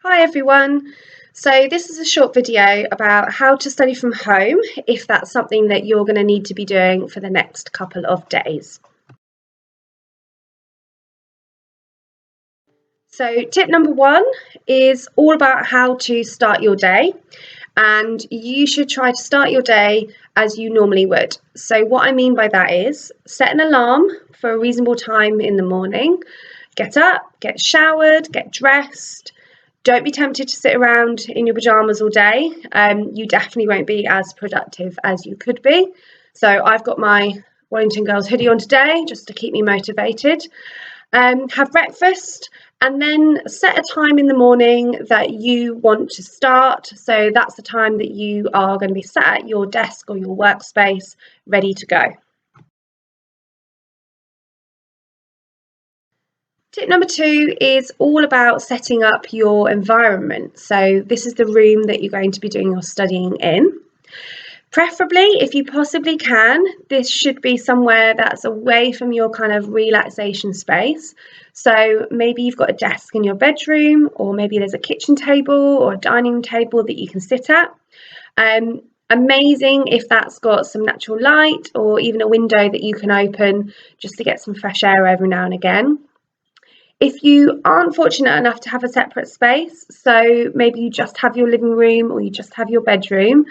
Hi everyone. So this is a short video about how to study from home if that's something that you're going to need to be doing for the next couple of days. So tip number one is all about how to start your day, and you should try to start your day as you normally would. So what I mean by that is set an alarm for a reasonable time in the morning. Get up, get showered, get dressed. Don't be tempted to sit around in your pajamas all day. You definitely won't be as productive as you could be. So I've got my Wellington Girls hoodie on today just to keep me motivated. Have breakfast and then set a time in the morning that you want to start. So that's the time that you are going to be sat at your desk or your workspace ready to go. Tip number two is all about setting up your environment. So this is the room that you're going to be doing your studying in. Preferably, if you possibly can, this should be somewhere that's away from your kind of relaxation space. So maybe you've got a desk in your bedroom, or maybe there's a kitchen table or a dining table that you can sit at. Amazing if that's got some natural light or even a window that you can open just to get some fresh air every now and again. If you aren't fortunate enough to have a separate space, so maybe you just have your living room or you just have your bedroom,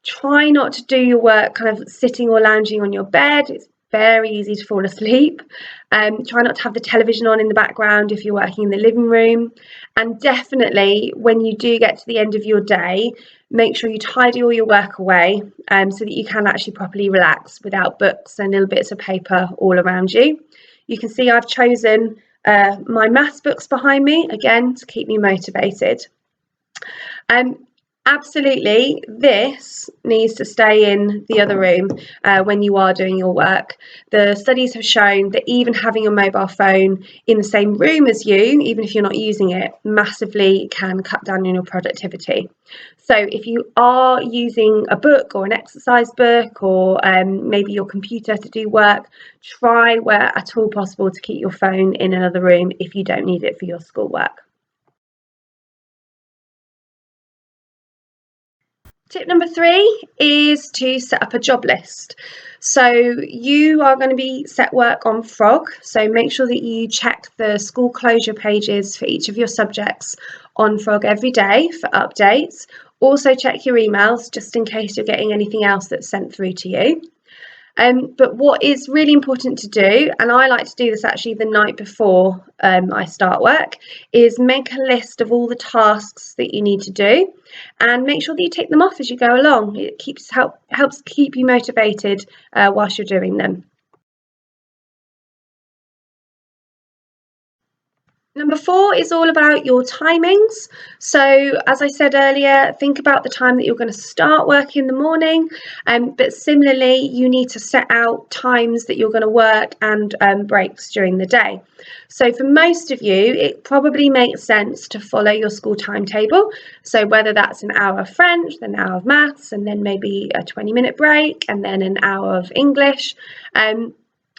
try not to do your work kind of sitting or lounging on your bed. It's very easy to fall asleep. Try not to have the television on in the background if you're working in the living room. And definitely, when you do get to the end of your day, make sure you tidy all your work away so that you can actually properly relax without books and little bits of paper all around you. You can see I've chosen my maths books behind me, again, to keep me motivated. Absolutely, this needs to stay in the other room when you are doing your work. The studies have shown that even having your mobile phone in the same room as you, even if you're not using it, massively can cut down on your productivity. So if you are using a book or an exercise book or maybe your computer to do work, try where at all possible to keep your phone in another room if you don't need it for your schoolwork. Tip number three is to set up a job list. So you are going to be set work on Frog, so make sure that you check the school closure pages for each of your subjects on Frog every day for updates. Also check your emails just in case you're getting anything else that's sent through to you. But what is really important to do, and I like to do this actually the night before I start work, is make a list of all the tasks that you need to do and make sure that you tick them off as you go along. It helps keep you motivated whilst you're doing them. Number four is all about your timings. So, as I said earlier, think about the time that you're going to start work in the morning. But similarly, you need to set out times that you're going to work and breaks during the day. So, for most of you, it probably makes sense to follow your school timetable. So, whether that's an hour of French, then an hour of maths, and then maybe a 20-minute break, and then an hour of English.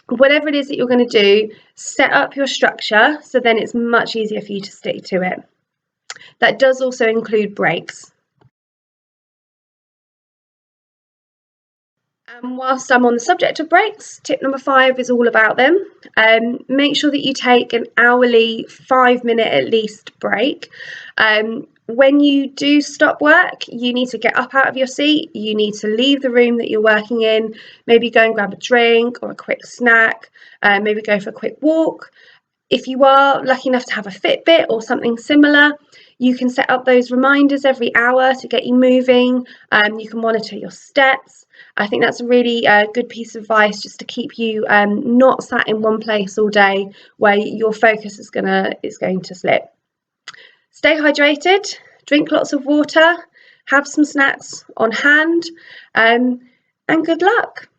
Whatever it is that you're going to do, set up your structure so then it's much easier for you to stick to it. That does also include breaks. And whilst I'm on the subject of breaks, tip number five is all about them. Make sure that you take an hourly 5-minute at least break. When you do stop work, you need to get up out of your seat, you need to leave the room that you're working in, maybe go and grab a drink or a quick snack, maybe go for a quick walk. If you are lucky enough to have a Fitbit or something similar, you can set up those reminders every hour to get you moving. You can monitor your steps. I think that's a really good piece of advice just to keep you not sat in one place all day where your focus is going to slip. Stay hydrated, drink lots of water, have some snacks on hand, and good luck.